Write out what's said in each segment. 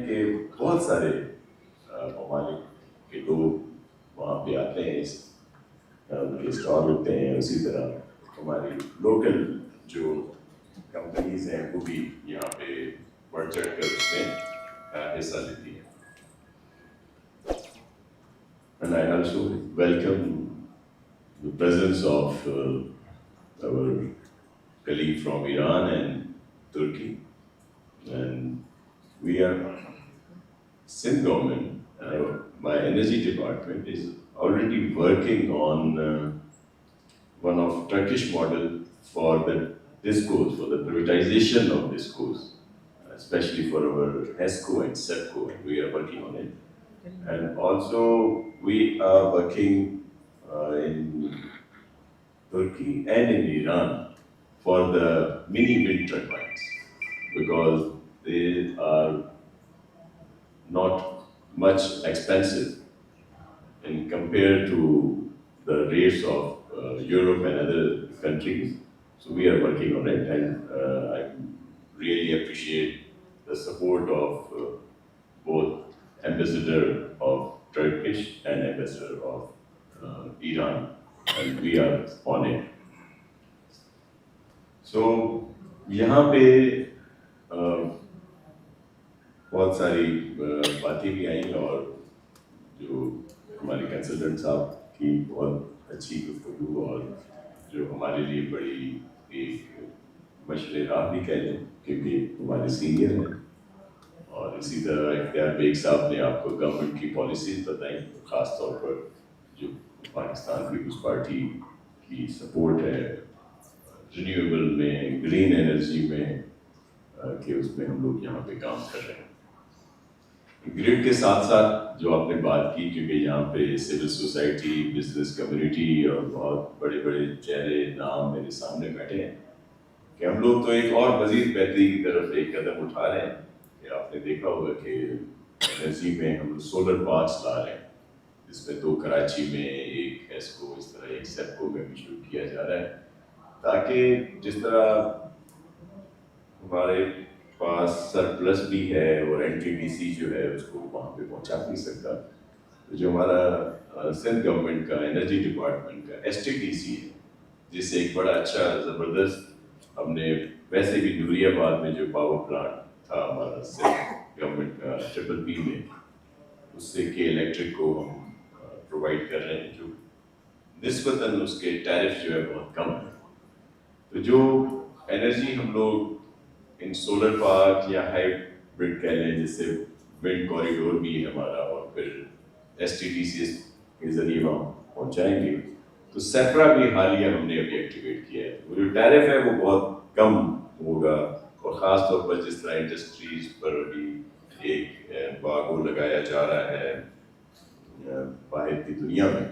کہ بہت سارے ممالک کے لوگ وہاں پہ آتے ہیں، ان کے اسٹال ہوتے ہیں. اسی طرح ہماری لوکل جو کمپنیز ہیں وہ بھی یہاں پہ بڑھ چڑھ کر اس میں حصہ لیتی ہیں. And I also welcome the presence of our colleague from Iran and Turkey. And we are, Sindh government, my energy department is already working on one of Turkish model for the discos, for the privatization of discos, especially for our HESCO and SEPCO, and we are working on it. And also we are working in Turkey and in Iran for the mini wind turbines, because they are not much expensive in compared to the rates of Europe and other countries. So we are working on it, and I really appreciate the support of both ambassador of Turkish and ambassador of Iran, and we are on it. So یہاں پہ بہت ساری باتیں بھی آئیں اور جو ہمارے کنسلٹنٹ صاحب کی بہت اچھی گفتگو اور جو ہمارے لیے بڑی ایک مشعل راہ بھی کہہ لیں کیونکہ ہمارے سینئر ہیں. اور اسی طرح اختیار بیگ صاحب نے آپ کو گورنمنٹ کی پالیسیز بتائیں، خاص طور پر جو پاکستان پیپلز پارٹی کی سپورٹ ہے رینیویبل میں، گرین انرجی میں، کہ اس میں ہم لوگ یہاں پہ کام کر رہے ہیں. گریڈ کے ساتھ ساتھ جو آپ نے بات کی، کیونکہ یہاں پہ سول سوسائٹی، بزنس کمیونٹی اور بہت بڑے بڑے چہرے نام میرے سامنے بیٹھے ہیں، کہ ہم لوگ تو ایک اور مزید بہتری کی طرف ایک قدم اٹھا رہے ہیں. کہ آپ نے دیکھا ہوگا کہ انرجی میں ہم لوگ سولر پارکس لا رہے ہیں، جس میں 2 کراچی میں، ایک ہیسکو، اس طرح ایک سیپکو میں بھی شروع کیا جا رہا ہے، تاکہ جس طرح ہمارے پاس سرپلس بھی ہے اور این ٹی ڈی سی جو ہے اس کو وہاں پہ پہنچا نہیں سکتا، تو جو ہمارا سندھ گورنمنٹ کا انرجی ڈپارٹمنٹ کا ایس ٹی ڈی سی ہے، جس سے ایک بڑا اچھا زبردست ہم نے ویسے بھی نوری آباد میں جو پاور پلانٹ تھا ہمارا سندھ گورنمنٹ کا ٹرپل پی میں، اس سے کہ الیکٹرک کو ہم پرووائڈ کر رہے ہیں، جو نسبتاً اس کے ٹیرف جو ہے بہت کم ہے. تو جو انرجی ہم لوگ ان سولر پارک یا ہائیبرڈ کہہ لیں، جس سے ونڈ کوریڈور بھی ہمارا اور پھر ایس ٹی ٹی سی کے ذریعے وہاں پہنچائیں گے. تو سیپرا بھی حالیہ ہم نے ابھی ایکٹیویٹ کیا ہے. وہ جو ٹیرف ہے وہ بہت کم ہوگا، اور خاص طور پر جس طرح انڈسٹریز پر ابھی ایک باغو لگایا جا رہا ہے باہر کی دنیا میں،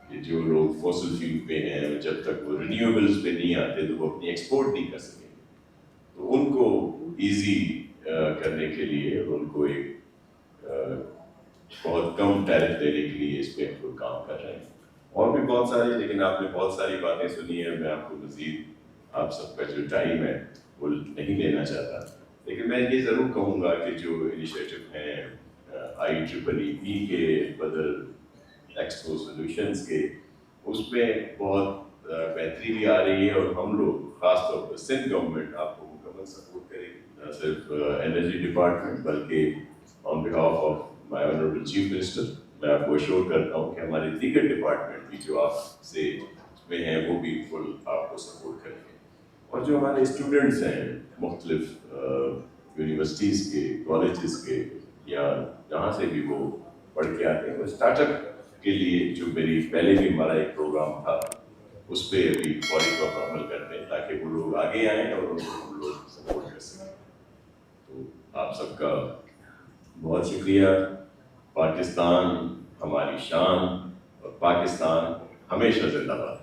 کہ جو لوگ فوسل فیول پہ ہیں جب تک وہ رینیویبلز پہ نہیں آتے تو وہ اپنی ایکسپورٹ نہیں کر سکیں. تو ان کو ایزی کرنے کے لیے، ان کو ایک بہت کم ٹیرف دینے کے لیے اس پہ ہم لوگ کام کر رہے ہیں. اور بھی بہت ساری، لیکن آپ نے بہت ساری باتیں سنی ہیں، میں آپ کو مزید آپ سب کا جو ٹائم ہے وہ نہیں لینا چاہتا. لیکن میں یہ ضرور کہوں گا کہ جو انیشیٹو ہیں آئی ٹرپل ای پی کے بدل ایکسپو سولوشنز کے، اس میں بہت بہتری بھی آ رہی ہے. اور ہم لوگ خاص طور پر سندھ گورنمنٹ آپ کو مکمل سپورٹ کرے گی، نہ صرف انرجی ڈپارٹمنٹ بلکہ on behalf of my honourable chief minister میں آپ کو اشور کرتا ہوں کہ ہمارے دیگر ڈپارٹمنٹ بھی جو آپ سے میں ہیں وہ بھی فل آپ کو سپورٹ کریں گے. اور جو ہمارے اسٹوڈنٹس ہیں مختلف یونیورسٹیز کے، کالجز کے، یا جہاں سے بھی وہ پڑھ کے آتے ہیں، وہ اسٹارٹ اپ کے لیے جو میری پہلے بھی ہمارا ایک پروگرام تھا اس پہ ابھی فوری طور پر عمل کرتے ہیں تاکہ وہ لوگ آگے آئیں اور ان کو ہم لوگ سپورٹ کر سکیں. تو آپ سب کا بہت شکریہ. پاکستان ہماری شان، اور پاکستان ہمیشہ زندہ باد.